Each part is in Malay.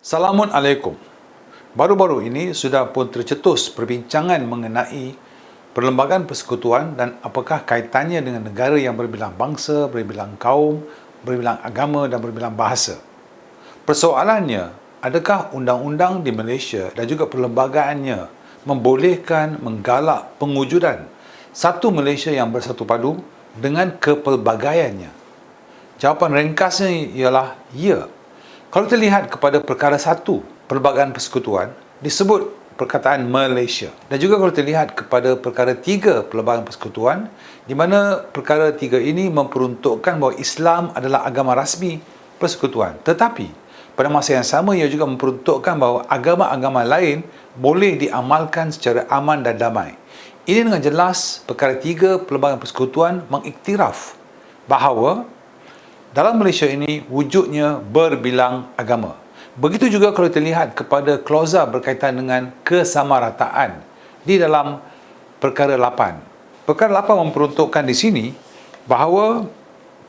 Assalamualaikum. Baru-baru ini sudah pun tercetus perbincangan mengenai Perlembagaan Persekutuan dan apakah kaitannya dengan negara yang berbilang bangsa, berbilang kaum, berbilang agama dan berbilang bahasa. Persoalannya, adakah undang-undang di Malaysia dan juga perlembagaannya membolehkan menggalak pengujudan satu Malaysia yang bersatu padu dengan kepelbagaiannya? Jawapan ringkasnya ialah ya. Kalau kita lihat kepada perkara 1, Perlembagaan Persekutuan, disebut perkataan Malaysia. Dan juga kalau kita lihat kepada perkara 3, Perlembagaan Persekutuan, di mana perkara 3 ini memperuntukkan bahawa Islam adalah agama rasmi persekutuan. Tetapi, pada masa yang sama ia juga memperuntukkan bahawa agama-agama lain boleh diamalkan secara aman dan damai. Ini dengan jelas perkara 3, Perlembagaan Persekutuan mengiktiraf bahawa dalam Malaysia ini wujudnya berbilang agama. Begitu juga kalau kita lihat kepada klauza berkaitan dengan kesamarataan di dalam perkara 8. Perkara 8 memperuntukkan di sini bahawa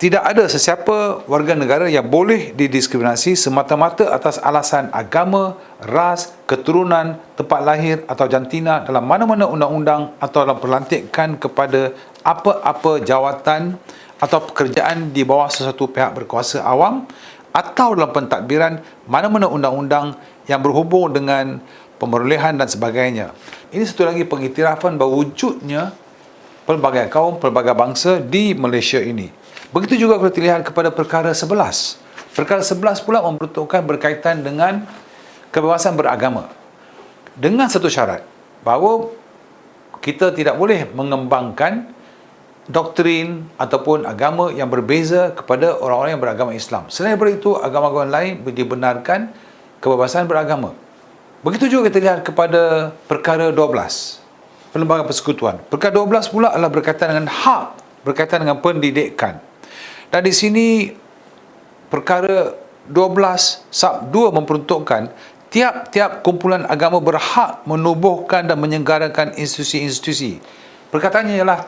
tidak ada sesiapa warga negara yang boleh didiskriminasi semata-mata atas alasan agama, ras, keturunan, tempat lahir atau jantina dalam mana-mana undang-undang atau dalam pelantikan kepada apa-apa jawatan atau pekerjaan di bawah sesuatu pihak berkuasa awam atau dalam pentadbiran mana-mana undang-undang yang berhubung dengan pemerolehan dan sebagainya. Ini satu lagi pengiktirafan bahawa wujudnya pelbagai kaum, pelbagai bangsa di Malaysia ini. Begitu juga kalau dilihat kepada perkara 11. Perkara 11 pula memperuntukkan berkaitan dengan kebebasan beragama. Dengan satu syarat, bahawa kita tidak boleh mengembangkan doktrin ataupun agama yang berbeza kepada orang-orang yang beragama Islam. Selain daripada itu, agama-agama lain dibenarkan kebebasan beragama. Begitu juga kita lihat kepada perkara 12, Perlembagaan Persekutuan. Perkara 12 pula adalah berkaitan dengan hak, berkaitan dengan pendidikan. Dan di sini perkara 12 sub 2 memperuntukkan tiap-tiap kumpulan agama berhak menubuhkan dan menyelenggarakan institusi-institusi. Perkataannya ialah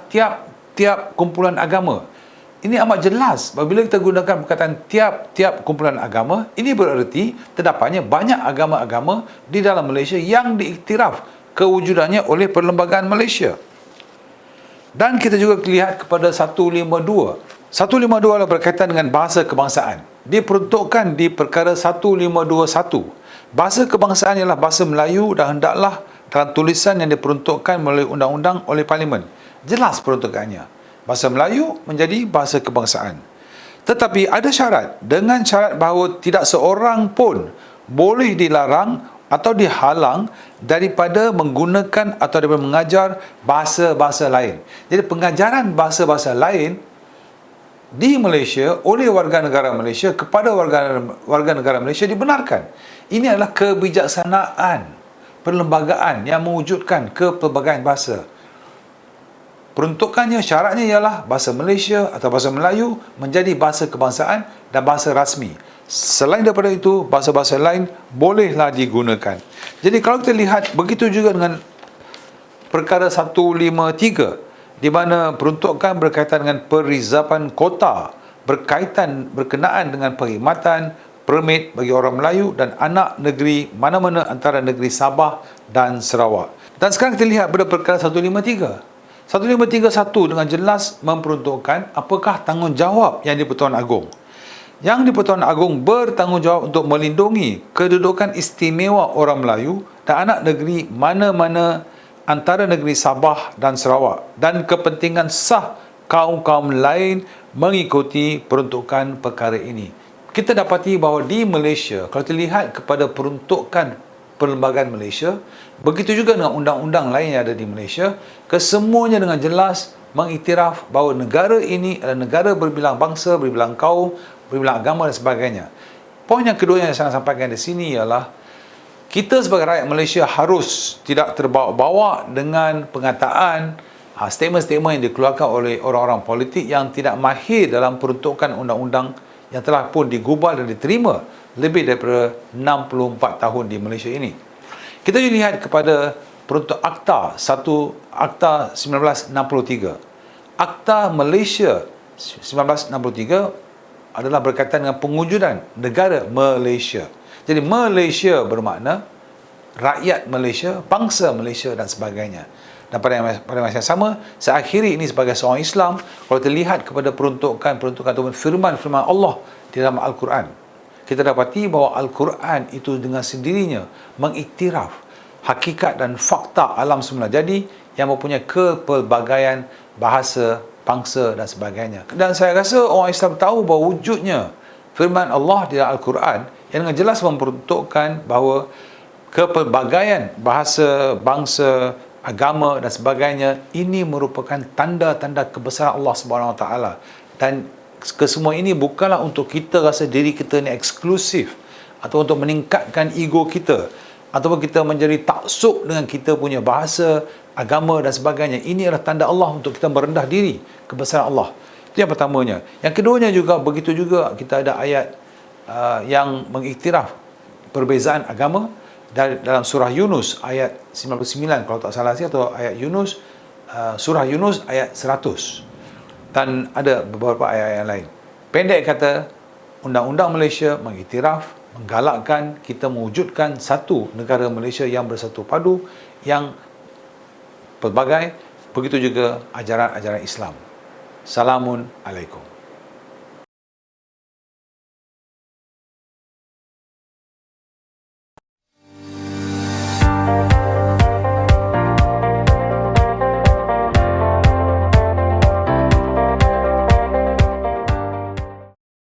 tiap kumpulan agama. Ini amat jelas. Apabila kita gunakan perkataan tiap-tiap kumpulan agama, ini bererti terdapatnya banyak agama-agama di dalam Malaysia yang diiktiraf kewujudannya oleh Perlembagaan Malaysia. Dan kita juga lihat kepada 152. 152 adalah berkaitan dengan bahasa kebangsaan. Diperuntukkan di perkara 1521. Bahasa kebangsaan ialah bahasa Melayu dan hendaklah dalam tulisan yang diperuntukkan melalui undang-undang oleh Parlimen. Jelas peruntukannya. Bahasa Melayu menjadi bahasa kebangsaan. Tetapi ada syarat. Dengan syarat bahawa tidak seorang pun boleh dilarang atau dihalang daripada menggunakan atau daripada mengajar bahasa-bahasa lain. Jadi pengajaran bahasa-bahasa lain di Malaysia oleh warga negara Malaysia kepada warga negara Malaysia dibenarkan. Ini adalah kebijaksanaan perlembagaan yang mewujudkan kepelbagaian bahasa. Peruntukannya, syaratnya ialah bahasa Malaysia atau bahasa Melayu menjadi bahasa kebangsaan dan bahasa rasmi. Selain daripada itu, bahasa-bahasa lain bolehlah digunakan. Jadi kalau kita lihat, begitu juga dengan perkara 153, di mana peruntukan berkaitan dengan perizapan kota, berkenaan dengan perkhidmatan, permit bagi orang Melayu dan anak negeri mana-mana antara negeri Sabah dan Sarawak. Dan sekarang kita lihat pada perkara 153. 1531 dengan jelas memperuntukkan apakah tanggungjawab yang di-Pertuan Agong. Yang di-Pertuan Agong bertanggungjawab untuk melindungi kedudukan istimewa orang Melayu dan anak negeri mana-mana antara negeri Sabah dan Sarawak dan kepentingan sah kaum-kaum lain mengikuti peruntukan perkara ini. Kita dapati bahawa di Malaysia, kalau kita lihat kepada peruntukan Perlembagaan Malaysia, begitu juga dengan undang-undang lain yang ada di Malaysia, kesemuanya dengan jelas mengiktiraf bahawa negara ini adalah negara berbilang bangsa, berbilang kaum, berbilang agama dan sebagainya. Poin yang kedua yang saya nak sampaikan di sini ialah kita sebagai rakyat Malaysia harus tidak terbawa-bawa dengan pengataan statement-statement yang dikeluarkan oleh orang-orang politik yang tidak mahir dalam peruntukan undang-undang yang telah pun digubal dan diterima lebih daripada 64 tahun di Malaysia ini. Kita juga lihat kepada peruntuk Akta 1963. Akta Malaysia 1963 adalah berkaitan dengan pengujudan negara Malaysia. Jadi Malaysia bermakna rakyat Malaysia, bangsa Malaysia dan sebagainya. Dan pada masa yang sama, saya akhiri ini sebagai seorang Islam, kalau terlihat kepada peruntukan ataupun firman-firman Allah di dalam Al-Quran, kita dapati bahawa Al-Quran itu dengan sendirinya mengiktiraf hakikat dan fakta alam semula jadi yang mempunyai kepelbagaian bahasa, bangsa dan sebagainya. Dan saya rasa orang Islam tahu bahawa wujudnya firman Allah di dalam Al-Quran yang dengan jelas memperuntukkan bahawa kepelbagaian bahasa, bangsa, agama dan sebagainya ini merupakan tanda-tanda kebesaran Allah Subhanahu Wa Taala. Dan kesemua ini bukanlah untuk kita rasa diri kita ni eksklusif atau untuk meningkatkan ego kita ataupun kita menjadi taksub dengan kita punya bahasa, agama dan sebagainya. Ini adalah tanda Allah untuk kita merendah diri kebesaran Allah. Itu yang pertamanya. Yang keduanya juga begitu juga, kita ada ayat yang mengiktiraf perbezaan agama dalam surah Yunus ayat 99 kalau tak salah saya, atau ayat Yunus, surah Yunus ayat 100, dan ada beberapa ayat yang lain. Pendek kata, undang-undang Malaysia mengiktiraf, menggalakkan kita mewujudkan satu negara Malaysia yang bersatu padu, yang pelbagai, begitu juga ajaran-ajaran Islam. Assalamualaikum.